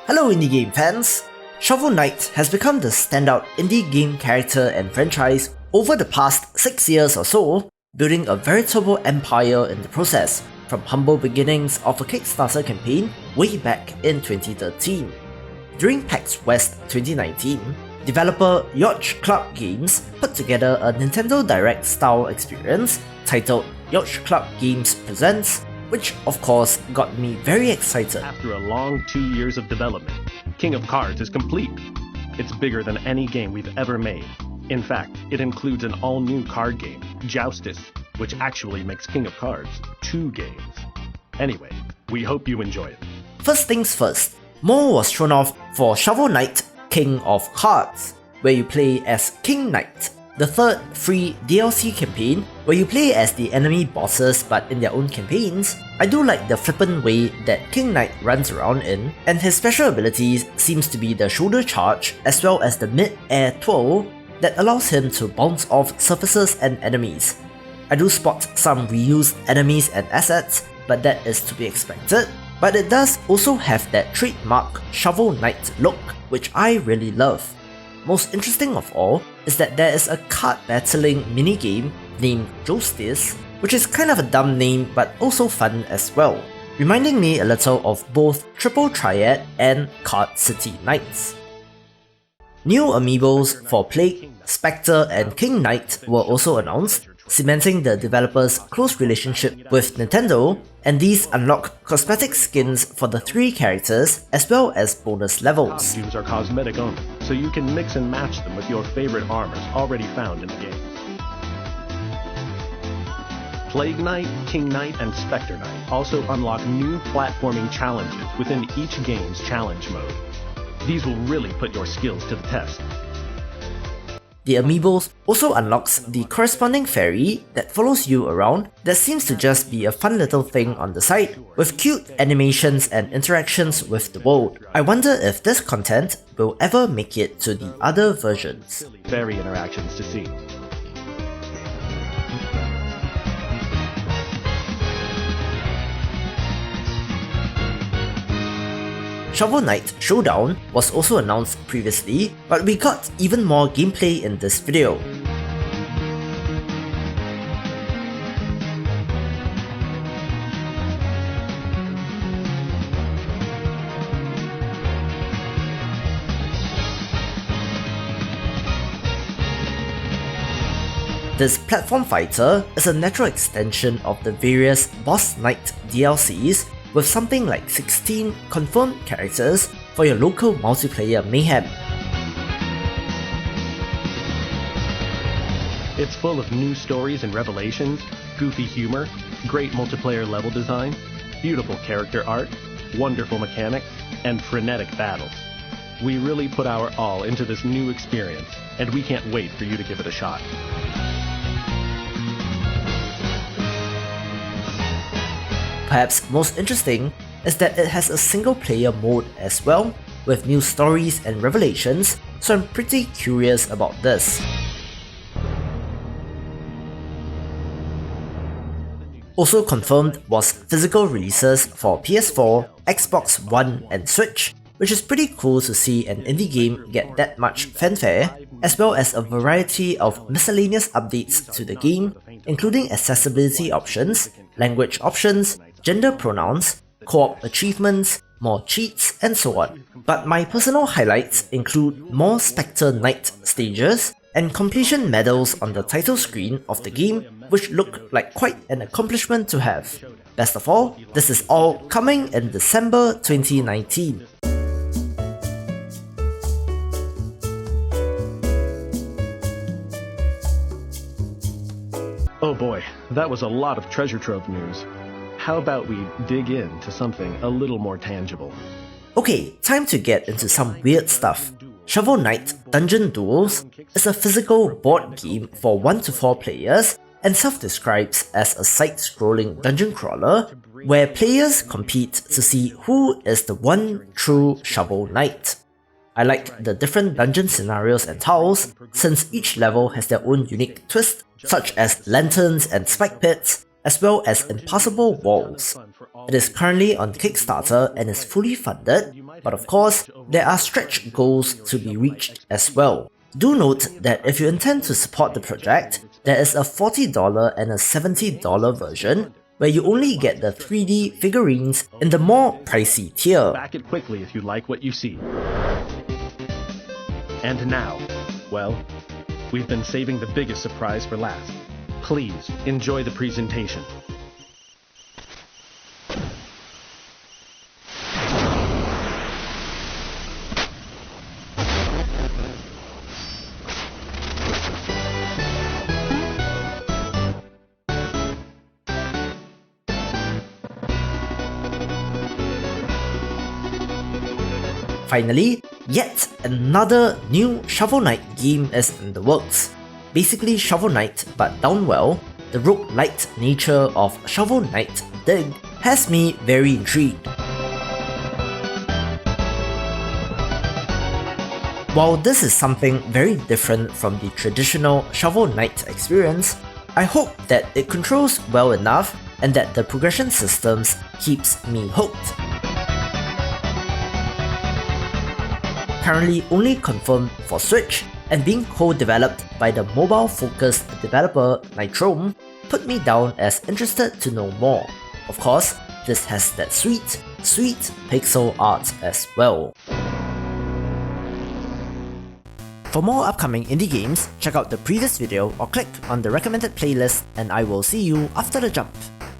Hello indie game fans! Shovel Knight has become the standout indie game character and franchise over the past 6 years or so, building a veritable empire in the process, from humble beginnings of a Kickstarter campaign way back in 2013. During PAX West 2019, developer Yacht Club Games put together a Nintendo Direct style experience titled Yacht Club Games Presents, which of course got me very excited. After a long 2 years of development, King of Cards is complete. It's bigger than any game we've ever made. In fact, it includes an all-new card game, Joustus, which actually makes King of Cards 2 games. Anyway, we hope you enjoy it. First things first, more was shown off for Shovel Knight King of Cards, where you play as King Knight, the third free DLC campaign where you play as the enemy bosses but in their own campaigns. I do like the flippant way that King Knight runs around in, and his special abilities seems to be the shoulder charge as well as the mid-air twirl that allows him to bounce off surfaces and enemies. I do spot some reused enemies and assets, but that is to be expected, but it does also have that trademark Shovel Knight look, which I really love. Most interesting of all is that there is a card battling minigame named Joustus, which is kind of a dumb name but also fun as well, reminding me a little of both Triple Triad and Card City Knights. New amiibos for Plague, Spectre and King Knight were also announced, cementing the developer's close relationship with Nintendo, and these unlock cosmetic skins for the 3 characters as well as bonus levels. Costumes are cosmetic only, so you can mix and match them with your favorite armors already found in the game. Plague Knight, King Knight, and Spectre Knight also unlock new platforming challenges within each game's challenge mode. These will really put your skills to the test. The amiibos also unlocks the corresponding fairy that follows you around that seems to just be a fun little thing on the side, with cute animations and interactions with the world. I wonder if this content will ever make it to the other versions. Fairy interactions to see. Shovel Knight Showdown was also announced previously, but we got even more gameplay in this video. This platform fighter is a natural extension of the various Boss Knight DLCs, with something like 16 confirmed characters for your local multiplayer mayhem. It's full of new stories and revelations, goofy humor, great multiplayer level design, beautiful character art, wonderful mechanics, and frenetic battles. We really put our all into this new experience, and we can't wait for you to give it a shot. Perhaps most interesting is that it has a single player mode as well, with new stories and revelations, so I'm pretty curious about this. Also confirmed was physical releases for PS4, Xbox One and Switch, which is pretty cool to see an indie game get that much fanfare, as well as a variety of miscellaneous updates to the game, including accessibility options, language options, gender pronouns, co-op achievements, more cheats, and so on. But my personal highlights include more Spectre Knight stages and completion medals on the title screen of the game, which look like quite an accomplishment to have. Best of all, this is all coming in December 2019. Oh boy, that was a lot of treasure trove news. How about we dig into something a little more tangible? Okay, time to get into some weird stuff. Shovel Knight Dungeon Duels is a physical board game for 1 to 4 players and self-describes as a side-scrolling dungeon crawler where players compete to see who is the one true Shovel Knight. I like the different dungeon scenarios and tiles, since each level has their own unique twist, such as lanterns and spike pits, as well as impassable walls. It is currently on Kickstarter and is fully funded, But of course, there are stretch goals to be reached as well. Do note that if you intend to support the project, there is a $40 and a $70 version where you only get the 3D figurines in the more pricey tier. Back it quickly if you like what you see. And now, well, we've been saving the biggest surprise for last. Please enjoy the presentation. Finally, yet another new Shovel Knight game is in the works. Basically Shovel Knight, but done well. The roguelite nature of Shovel Knight Dig has me very intrigued. While this is something very different from the traditional Shovel Knight experience, I hope that it controls well enough and that the progression systems keeps me hooked. Currently only confirmed for Switch and being co-developed by the mobile-focused developer Nitrome, put me down as interested to know more. Of course, this has that sweet pixel art as well. For more upcoming indie games, check out the previous video or click on the recommended playlist, and I will see you after the jump.